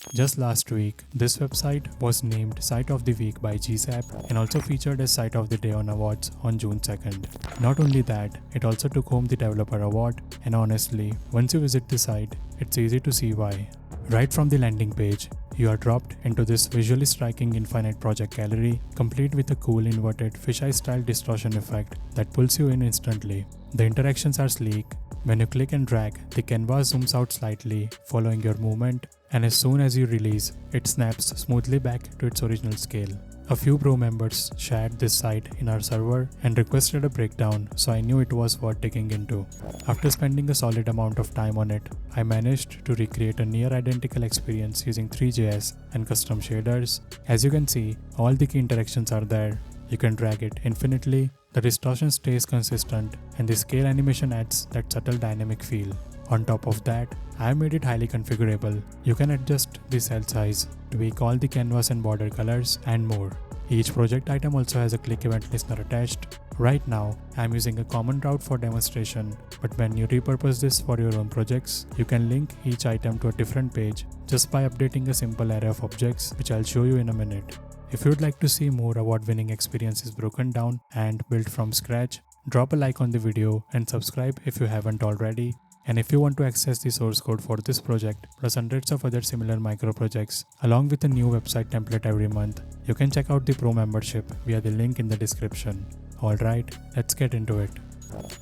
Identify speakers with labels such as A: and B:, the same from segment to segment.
A: Just last week, this website was named Site of the Week by GSAP and also featured as Site of the Day on awards on June 2nd. Not only that, it also took home the Developer Award, and honestly, once you visit the site, it's easy to see why. Right from the landing page, you are dropped into this visually striking infinite project gallery, complete with a cool inverted fisheye style distortion effect that pulls you in instantly. The interactions are sleek. When you click and drag, the canvas zooms out slightly, following your movement, and as soon as you release, it snaps smoothly back to its original scale. A few pro members shared this site in our server and requested a breakdown, so I knew it was worth digging into. After spending a solid amount of time on it, I managed to recreate a near identical experience using Three.js and custom shaders. As you can see, all the key interactions are there. You can drag it infinitely, the distortion stays consistent, and the scale animation adds that subtle dynamic feel. On top of that, I have made it highly configurable. You can adjust the cell size, tweak all the canvas and border colors, and more. Each project item also has a click event listener attached. Right now, I am using a common route for demonstration, but when you repurpose this for your own projects, you can link each item to a different page just by updating a simple array of objects, which I'll show you in a minute. If you would like to see more award-winning experiences broken down and built from scratch, drop a like on the video and subscribe if you haven't already. And if you want to access the source code for this project plus hundreds of other similar micro projects along with a new website template every month, you can check out the pro membership via the link in the description. Alright, let's get into it.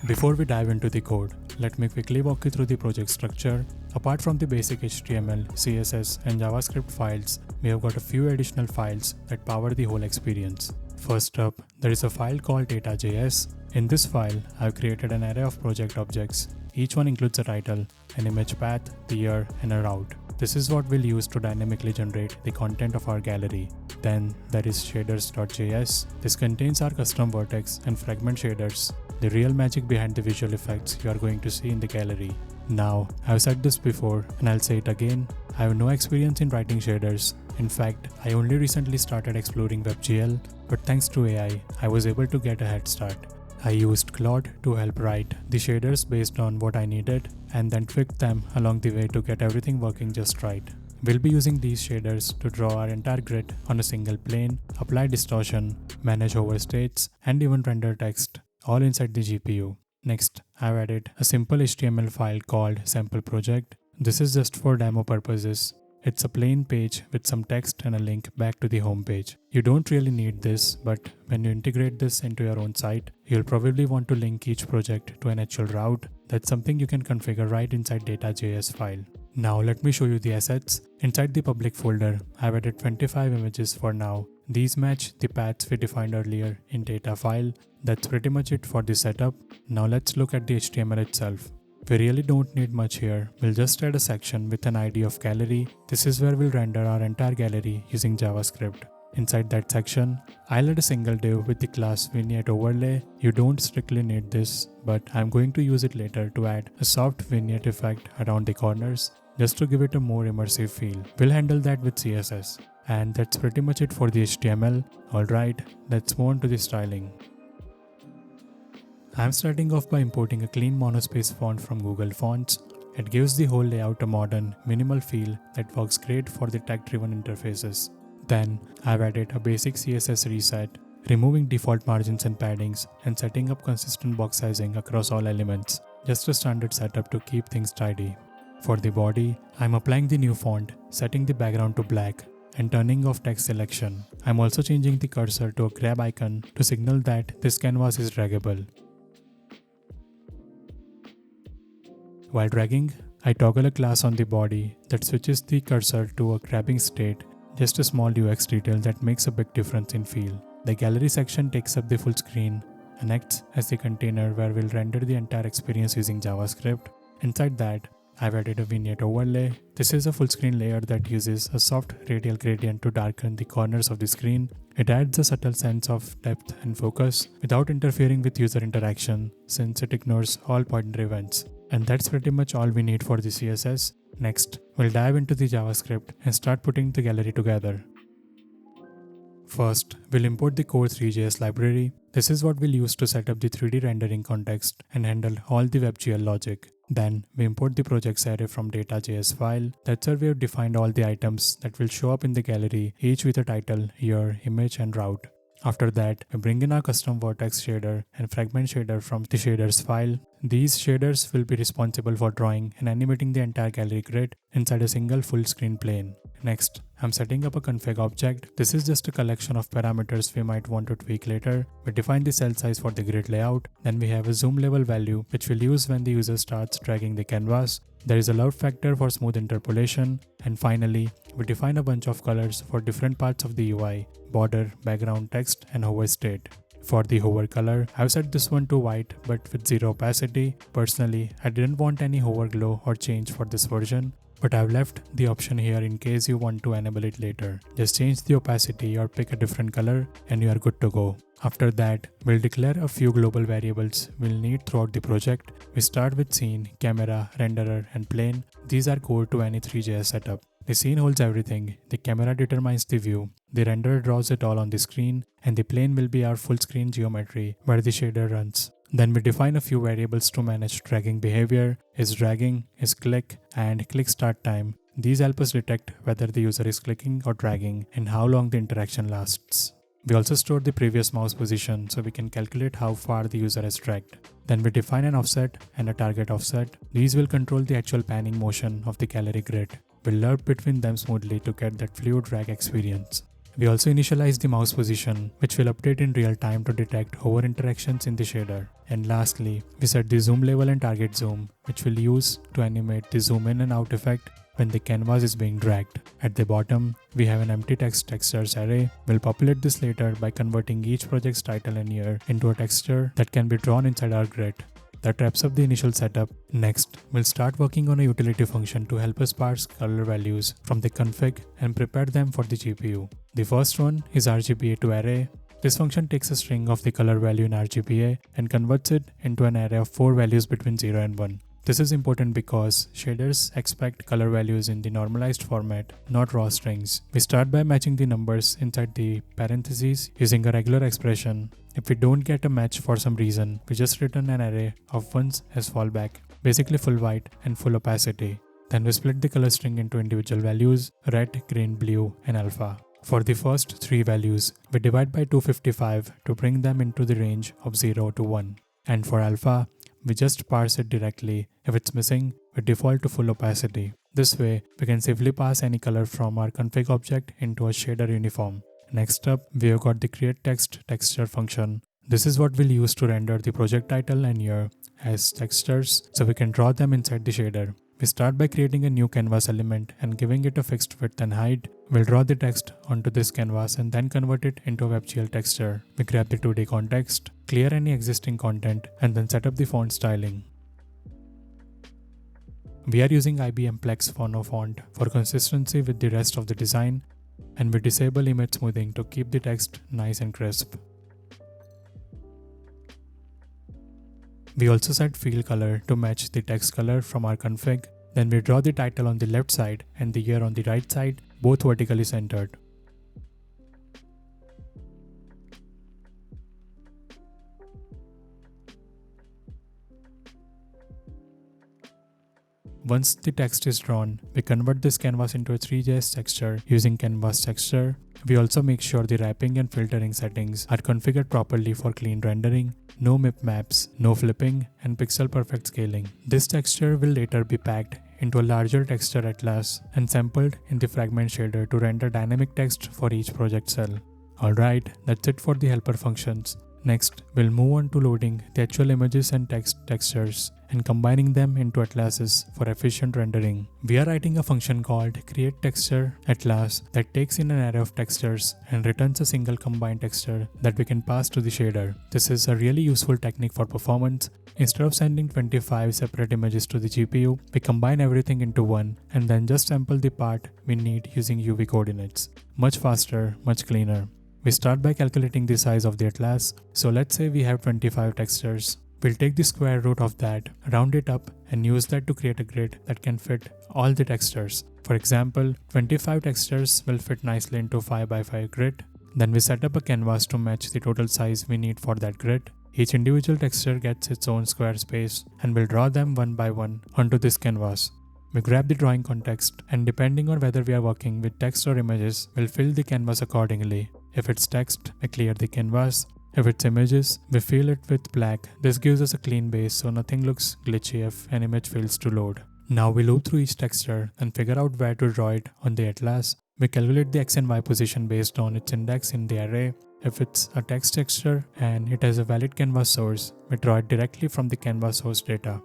A: Before we dive into the code, let me quickly walk you through the project structure. Apart from the basic HTML, CSS and JavaScript files, we have got a few additional files that power the whole experience. First up, there is a file called data.js. In this file, I have created an array of project objects. Each one includes a title, an image path, the year, and a route. This is what we'll use to dynamically generate the content of our gallery. Then there is shaders.js. This contains our custom vertex and fragment shaders, the real magic behind the visual effects you are going to see in the gallery. Now, I've said this before and I'll say it again, I have no experience in writing shaders. In fact, I only recently started exploring WebGL, but thanks to AI, I was able to get a head start. I used Claude to help write the shaders based on what I needed and then tweaked them along the way to get everything working just right. We'll be using these shaders to draw our entire grid on a single plane, apply distortion, manage overstates, and even render text, all inside the GPU. Next, I've added a simple HTML file called sample project. This is just for demo purposes. It's a plain page with some text and a link back to the home page. You don't really need this, but when you integrate this into your own site, you'll probably want to link each project to an actual route. That's something you can configure right inside data.js file. Now let me show you the assets. Inside the public folder, I've added 25 images for now. These match the paths we defined earlier in data file. That's pretty much it for the setup. Now let's look at the HTML itself. We really don't need much here. We'll just add a section with an ID of gallery. This is where we'll render our entire gallery using JavaScript. Inside that section, I'll add a single div with the class vignette overlay. You don't strictly need this, but I'm going to use it later to add a soft vignette effect around the corners just to give it a more immersive feel. We'll handle that with CSS. And that's pretty much it for the HTML. Alright, let's move on to the styling. I'm starting off by importing a clean monospace font from Google Fonts. It gives the whole layout a modern, minimal feel that works great for the tech-driven interfaces. Then, I've added a basic CSS reset, removing default margins and paddings, and setting up consistent box sizing across all elements. Just a standard setup to keep things tidy. For the body, I'm applying the new font, setting the background to black, and turning off text selection. I'm also changing the cursor to a grab icon to signal that this canvas is draggable. While dragging, I toggle a class on the body that switches the cursor to a grabbing state, just a small UX detail that makes a big difference in feel. The gallery section takes up the full screen and acts as the container where we'll render the entire experience using JavaScript. Inside that, I've added a vignette overlay. This is a full screen layer that uses a soft radial gradient to darken the corners of the screen. It adds a subtle sense of depth and focus without interfering with user interaction since it ignores all pointer events. And that's pretty much all we need for the CSS. Next, we'll dive into the JavaScript and start putting the gallery together. First, we'll import the core Three.js library. This is what we'll use to set up the 3D rendering context and handle all the WebGL logic. Then we import the projects array from data.js file. That's where we have defined all the items that will show up in the gallery, each with a title, year, image and route. After that, we bring in our custom vertex shader and fragment shader from the shaders file. These shaders will be responsible for drawing and animating the entire gallery grid inside a single full screen plane. Next, I'm setting up a config object. This is just a collection of parameters we might want to tweak later. We define the cell size for the grid layout. Then we have a zoom level value which we'll use when the user starts dragging the canvas. There is a loud factor for smooth interpolation. And finally, we define a bunch of colors for different parts of the UI: border, background, text, and hover state. For the hover color, I've set this one to white but with zero opacity. Personally, I didn't want any hover glow or change for this version, but I've left the option here in case you want to enable it later. Just change the opacity or pick a different color and you are good to go. After that, we'll declare a few global variables we'll need throughout the project. We start with scene, camera, renderer, and plane. These are core to any Three.js setup. The scene holds everything, the camera determines the view, the renderer draws it all on the screen, and the plane will be our full screen geometry where the shader runs. Then we define a few variables to manage dragging behavior: is dragging, is click, and click start time. These help us detect whether the user is clicking or dragging and how long the interaction lasts. We also store the previous mouse position so we can calculate how far the user has dragged. Then we define an offset and a target offset. These will control the actual panning motion of the gallery grid. We'll lerp between them smoothly to get that fluid drag experience. We also initialize the mouse position, which will update in real time to detect hover interactions in the shader. And lastly, we set the zoom level and target zoom, which we'll use to animate the zoom in and out effect when the canvas is being dragged. At the bottom, we have an empty text textures array. We'll populate this later by converting each project's title and year into a texture that can be drawn inside our grid. That wraps up the initial setup. Next, we'll start working on a utility function to help us parse color values from the config and prepare them for the GPU. The first one is RGBA to array. This function takes a string of the color value in RGBA and converts it into an array of 4 values between 0 and 1. This is important because shaders expect color values in the normalized format, not raw strings. We start by matching the numbers inside the parentheses using a regular expression. If we don't get a match for some reason, we just return an array of ones as fallback, basically full white and full opacity. Then we split the color string into individual values: red, green, blue, and alpha. For the first 3 values, we divide by 255 to bring them into the range of 0 to 1. And for alpha, we just parse it directly. If it's missing, we default to full opacity. This way, we can safely pass any color from our config object into a shader uniform. Next up, we have got the create text texture function. This is what we'll use to render the project title and year as textures so we can draw them inside the shader. We start by creating a new canvas element and giving it a fixed width and height. We'll draw the text onto this canvas and then convert it into a WebGL texture. We grab the 2D context, clear any existing content, and then set up the font styling. We are using IBM Plex Phono font for consistency with the rest of the design, and we disable image smoothing to keep the text nice and crisp. We also set field color to match the text color from our config. Then we draw the title on the left side and the year on the right side, both vertically centered. Once the text is drawn, we convert this canvas into a Three.js texture using canvas texture. We also make sure the wrapping and filtering settings are configured properly for clean rendering, no MIP maps, no flipping, and pixel perfect scaling. This texture will later be packed into a larger texture atlas and sampled in the fragment shader to render dynamic text for each project cell. Alright, that's it for the helper functions. Next, we'll move on to loading the actual images and text textures and combining them into atlases for efficient rendering. We are writing a function called createTextureAtlas that takes in an array of textures and returns a single combined texture that we can pass to the shader. This is a really useful technique for performance. Instead of sending 25 separate images to the GPU, we combine everything into one and then just sample the part we need using UV coordinates. Much faster, much cleaner. We start by calculating the size of the atlas. So let's say we have 25 textures. We'll take the square root of that, round it up, and use that to create a grid that can fit all the textures. For example, 25 textures will fit nicely into 5x5 grid. Then we set up a canvas to match the total size we need for that grid. Each individual texture gets its own square space and we'll draw them one by one onto this canvas. We grab the drawing context and depending on whether we are working with text or images, we'll fill the canvas accordingly. If it's text, we clear the canvas. If it's images, we fill it with black. This gives us a clean base so nothing looks glitchy if an image fails to load. Now we loop through each texture and figure out where to draw it on the atlas. We calculate the x and y position based on its index in the array. If it's a text texture and it has a valid canvas source, we draw it directly from the canvas source data.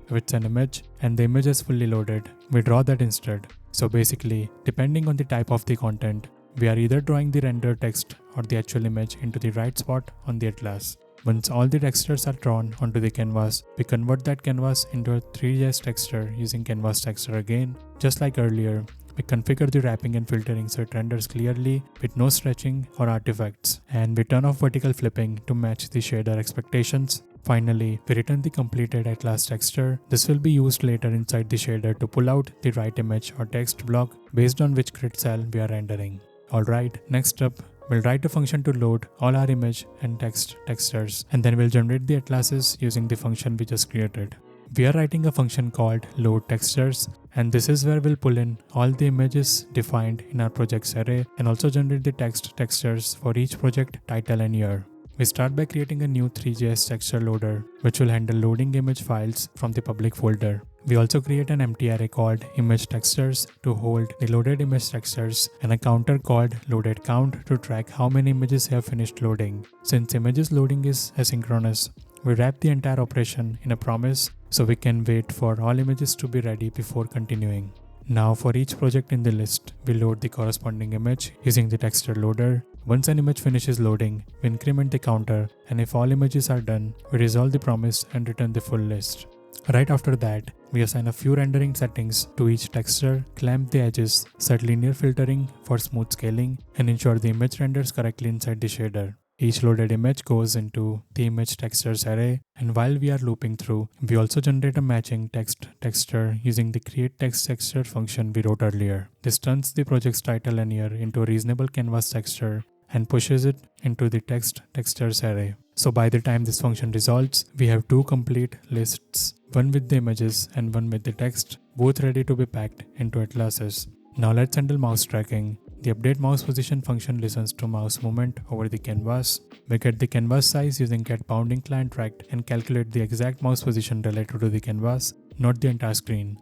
A: If it's an image and the image is fully loaded, we draw that instead. So basically, depending on the type of the content, we are either drawing the rendered text or the actual image into the right spot on the atlas. Once all the textures are drawn onto the canvas, we convert that canvas into a Three.js texture using canvas texture again. Just like earlier, we configure the wrapping and filtering so it renders clearly with no stretching or artifacts, and we turn off vertical flipping to match the shader expectations. Finally, we return the completed atlas texture. This will be used later inside the shader to pull out the right image or text block based on which grid cell we are rendering. Alright, next up, we'll write a function to load all our image and text textures, and then we'll generate the atlases using the function we just created. We are writing a function called load textures, and this is where we'll pull in all the images defined in our project's array and also generate the text textures for each project title and year. We start by creating a new Three.js texture loader, which will handle loading image files from the public folder. We also create an empty array called image textures to hold the loaded image textures and a counter called loaded count to track how many images have finished loading. Since images loading is asynchronous, we wrap the entire operation in a promise so we can wait for all images to be ready before continuing. Now for each project in the list, we load the corresponding image using the texture loader. Once an image finishes loading, we increment the counter, and if all images are done, we resolve the promise and return the full list. Right after that, we assign a few rendering settings to each texture, clamp the edges, set linear filtering for smooth scaling, and ensure the image renders correctly inside the shader. Each loaded image goes into the image textures array, and while we are looping through, we also generate a matching text texture using the create text texture function we wrote earlier. This turns the project's title and year into a reasonable canvas texture and pushes it into the text textures array. So by the time this function resolves, we have two complete lists, one with the images and one with the text, both ready to be packed into atlases. Now let's handle mouse tracking. The update mouse position function listens to mouse movement over the canvas. We get the canvas size using getBoundingClientTracked and calculate the exact mouse position related to the canvas, not the entire screen.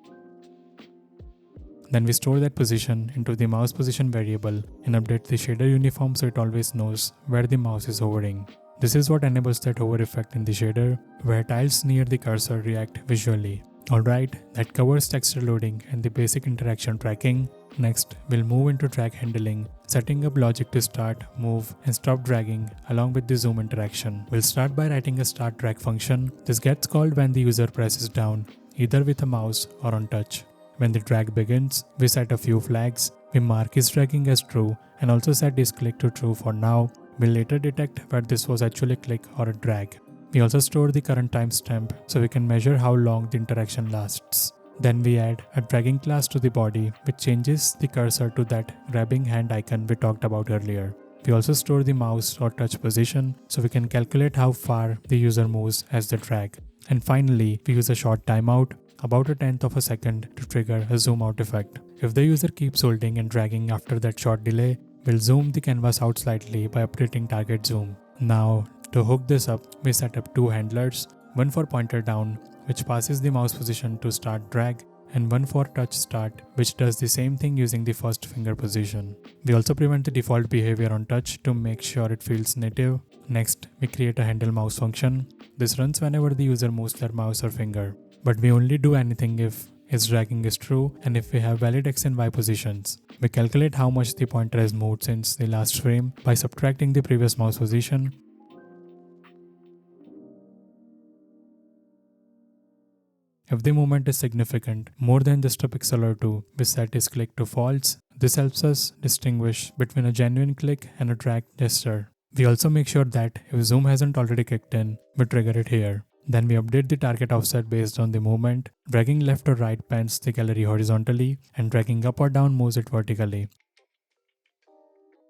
A: Then we store that position into the mouse position variable and update the shader uniform so it always knows where the mouse is hovering. This is what enables that hover effect in the shader, where tiles near the cursor react visually. Alright, that covers texture loading and the basic interaction tracking. Next, we'll move into drag handling, setting up logic to start, move, and stop dragging along with the zoom interaction. We'll start by writing a start drag function. This gets called when the user presses down, either with a mouse or on touch. When the drag begins, we set a few flags. We mark is dragging as true and also set is click to true for now. We'll later detect whether this was actually a click or a drag. We also store the current timestamp so we can measure how long the interaction lasts. Then we add a dragging class to the body which changes the cursor to that grabbing hand icon we talked about earlier. We also store the mouse or touch position so we can calculate how far the user moves as they drag. And finally, we use a short timeout, about a tenth of a second, to trigger a zoom out effect. If the user keeps holding and dragging after that short delay, we'll zoom the canvas out slightly by updating target zoom. Now, to hook this up, we set up two handlers, one for pointer down, which passes the mouse position to start drag, and one for touch start, which does the same thing using the first finger position. We also prevent the default behavior on touch to make sure it feels native. Next, we create a handle mouse function. This runs whenever the user moves their mouse or finger, but we only do anything if its dragging is true and if we have valid x and y positions. We calculate how much the pointer has moved since the last frame by subtracting the previous mouse position. If the movement is significant, more than just a pixel or two, we set is click to false. This helps us distinguish between a genuine click and a drag gesture. We also make sure that if zoom hasn't already kicked in, we trigger it here. Then we update the target offset based on the movement. Dragging left or right pans the gallery horizontally, and dragging up or down moves it vertically.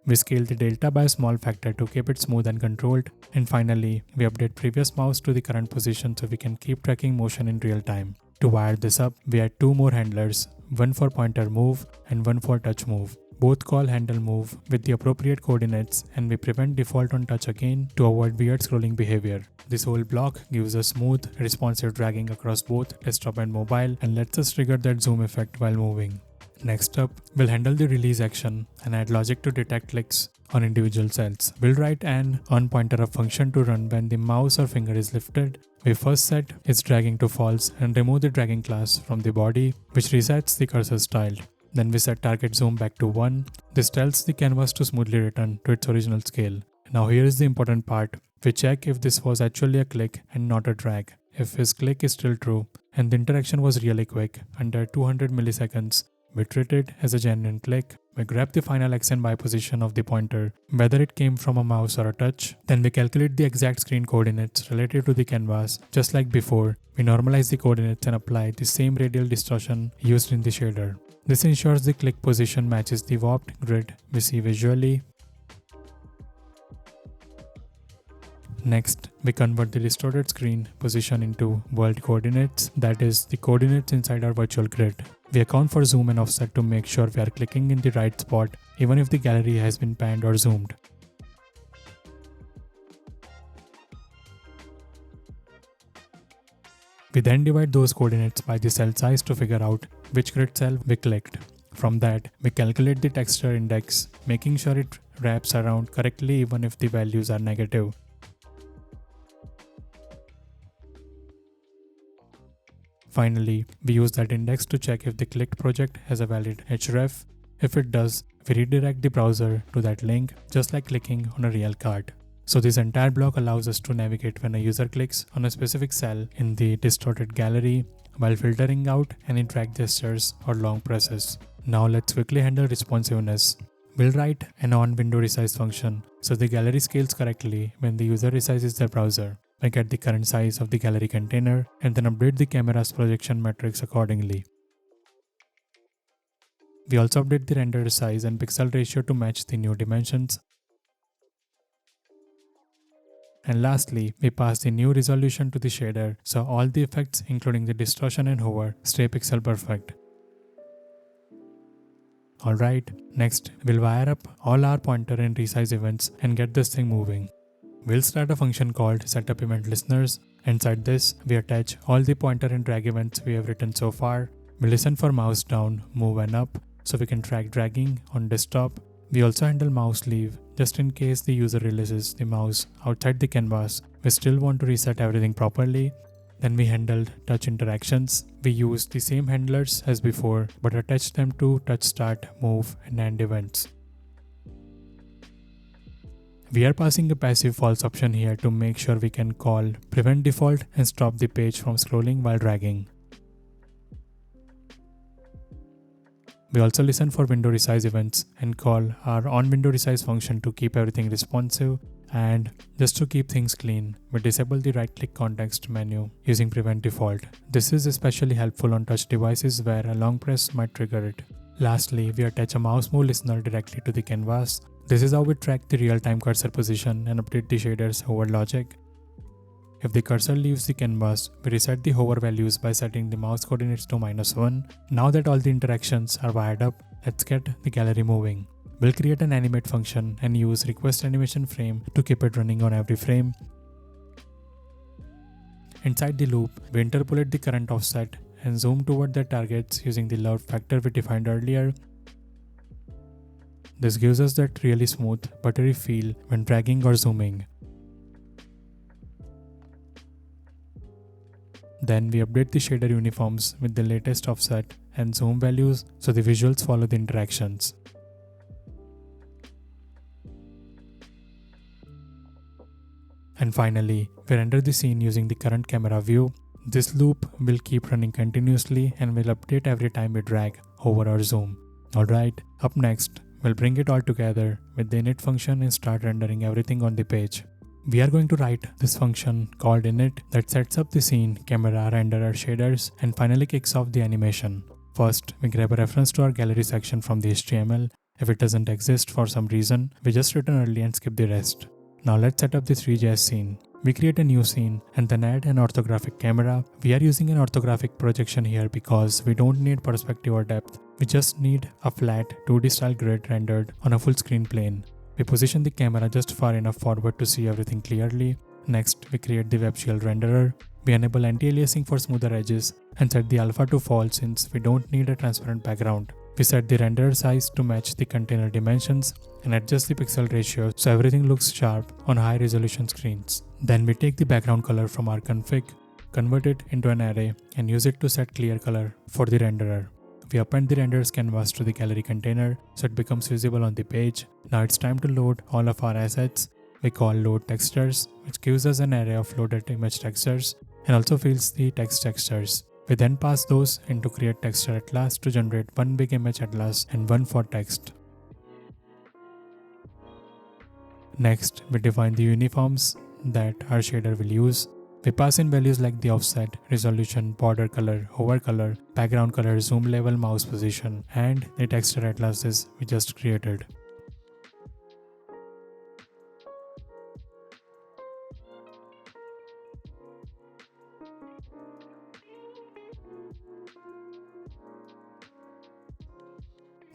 A: We scale the delta by a small factor to keep it smooth and controlled. And finally, we update previous mouse to the current position so we can keep tracking motion in real time. To wire this up, we add two more handlers, one for pointer move and one for touch move. Both call handle move with the appropriate coordinates, and we prevent default on touch again to avoid weird scrolling behavior. This whole block gives us smooth, responsive dragging across both desktop and mobile and lets us trigger that zoom effect while moving. Next up, we'll handle the release action and add logic to detect clicks on individual cells. We'll write an onPointerUp function to run when the mouse or finger is lifted. We first set its dragging to false and remove the dragging class from the body, which resets the cursor style. Then we set target zoom back to 1. This tells the canvas to smoothly return to its original scale. Now here is the important part. We check if this was actually a click and not a drag. If his click is still true and the interaction was really quick, under 200 milliseconds, we treat it as a genuine click. We grab the final X and Y position of the pointer, whether it came from a mouse or a touch. Then we calculate the exact screen coordinates relative to the canvas. Just like before, we normalize the coordinates and apply the same radial distortion used in the shader. This ensures the click position matches the warped grid we see visually. Next, we convert the distorted screen position into world coordinates, that is, the coordinates inside our virtual grid. We account for zoom and offset to make sure we are clicking in the right spot, even if the gallery has been panned or zoomed. We then divide those coordinates by the cell size to figure out which grid cell we clicked. From that, we calculate the texture index, making sure it wraps around correctly even if the values are negative. Finally, we use that index to check if the clicked project has a valid href. If it does, we redirect the browser to that link, just like clicking on a real card. So this entire block allows us to navigate when a user clicks on a specific cell in the distorted gallery while filtering out any drag gestures or long presses. Now let's quickly handle responsiveness. We'll write an onWindow resize function so the gallery scales correctly when the user resizes their browser. We get the current size of the gallery container and then update the camera's projection metrics accordingly. We also update the render size and pixel ratio to match the new dimensions. And lastly, we pass the new resolution to the shader so all the effects including the distortion and hover stay pixel perfect. Alright, next we'll wire up all our pointer and resize events and get this thing moving. We'll start a function called setupEventListeners. Inside this, we attach all the pointer and drag events we have written so far. We listen for mouse down, move and up so we can track dragging on desktop. We also handle mouse leave just in case the user releases the mouse outside the canvas. We still want to reset everything properly. Then we handled touch interactions. We used the same handlers as before but attached them to touch start, move and end events. We are passing a passive false option here to make sure we can call prevent default and stop the page from scrolling while dragging. We also listen for window resize events and call our onWindow resize function to keep everything responsive, and just to keep things clean, we disable the right click context menu using prevent default. This is especially helpful on touch devices where a long press might trigger it. Lastly, we attach a mouse move listener directly to the canvas. This is how we track the real-time cursor position and update the shader's hover logic. If the cursor leaves the canvas, we reset the hover values by setting the mouse coordinates to -1. Now that all the interactions are wired up, let's get the gallery moving. We'll create an animate function and use request animation frame to keep it running on every frame. Inside the loop, we interpolate the current offset and zoom toward the targets using the load factor we defined earlier. This gives us that really smooth, buttery feel when dragging or zooming. Then we update the shader uniforms with the latest offset and zoom values so the visuals follow the interactions. And finally, we render the scene using the current camera view. This loop will keep running continuously and will update every time we drag, hover or zoom. Alright, up next, we'll bring it all together with the init function and start rendering everything on the page. We are going to write this function called init that sets up the scene, camera, renderer, shaders, and finally kicks off the animation. First, we grab a reference to our gallery section from the HTML If it doesn't exist for some reason, we just return early and skip the rest. Now let's set up the Three.js scene. We create a new scene and then add an orthographic camera. We are using an orthographic projection here because we don't need perspective or depth. We just need a flat 2D style grid rendered on a full screen plane. We position the camera just far enough forward to see everything clearly. Next, we create the WebGL renderer. We enable anti-aliasing for smoother edges and set the alpha to false since we don't need a transparent background. We set the renderer size to match the container dimensions and adjust the pixel ratio so everything looks sharp on high resolution screens. Then we take the background color from our config, convert it into an array and use it to set clear color for the renderer. We append the render's canvas to the gallery container so it becomes visible on the page. Now it's time to load all of our assets. We call load textures, which gives us an array of loaded image textures and also fills the text textures. We then pass those into create texture atlas to generate one big image atlas and one for text. Next, we define the uniforms that our shader will use. We pass in values like the offset, resolution, border color, hover color, background color, zoom level, mouse position, and the texture atlases we just created.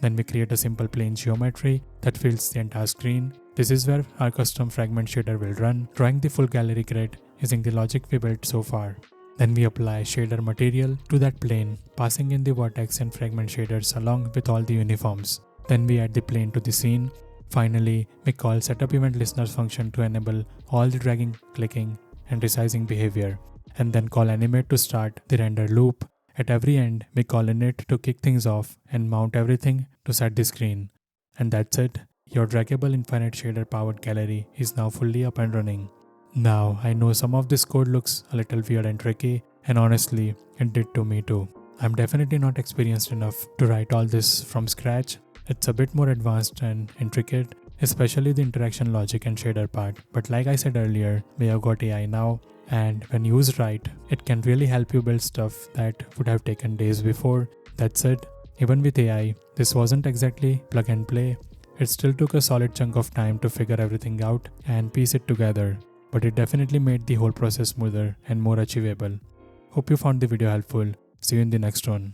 A: Then we create a simple plane geometry that fills the entire screen. This is where our custom fragment shader will run, drawing the full gallery grid using the logic we built so far. Then we apply shader material to that plane, passing in the vertex and fragment shaders along with all the uniforms. Then we add the plane to the scene. Finally, we call setup event listeners function to enable all the dragging, clicking, and resizing behavior, and then call animate to start the render loop. At every end, we call init to kick things off and mount everything to set the screen. And that's it. Your draggable infinite shader powered gallery is now fully up and running. Now, I know some of this code looks a little weird and tricky, and honestly, it did to me too. I'm definitely not experienced enough to write all this from scratch. It's a bit more advanced and intricate, especially the interaction logic and shader part. But like I said earlier, we have got AI now, and when used right, it can really help you build stuff that would have taken days before. That's it. Even with AI, this wasn't exactly plug and play. It still took a solid chunk of time to figure everything out and piece it together, but it definitely made the whole process smoother and more achievable. Hope you found the video helpful. See you in the next one.